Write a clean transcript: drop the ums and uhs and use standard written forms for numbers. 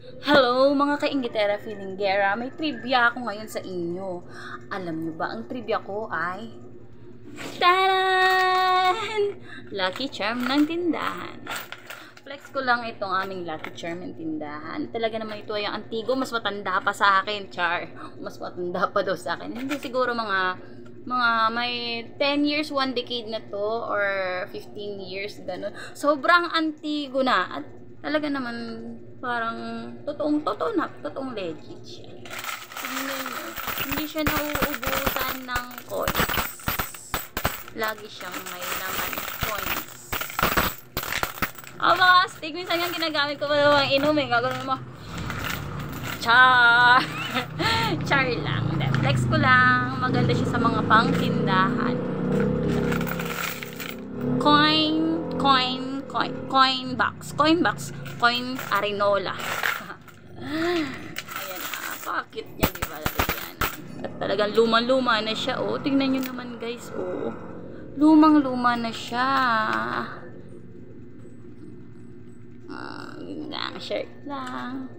Hello mga kainggitera feelinggera, may trivia ako ngayon sa inyo. Alam nyo ba ang trivia ko ay taran! Lucky Charm ng tindahan. Flex ko lang itong aming Lucky Charm ng tindahan. Talaga naman ito ay ang antigo, mas matanda pa sa akin, char. Mas matanda pa daw sa akin. Hindi siguro mga may 10 years, 1 decade na to or 15 years, ganun. Sobrang antigo na. At talaga naman parang totoong legit siya. Tingnan nyo, hindi siya nauubusan ng coins. Lagi siyang may laman coins. Mga stick, minsan yung ginagamit ko pa naman inom eh. Gagawin mo. Char! Char lang. Flex ko lang. Maganda siya sa mga pangtindahan. Coin box. Coin arinola. Ayan na. Pakit niya, diba? Yan. At talagang lumang-luma na siya. Oh, tingnan nyo naman guys. Oh, lumang-luma na siya. Yun lang. Shirt lang.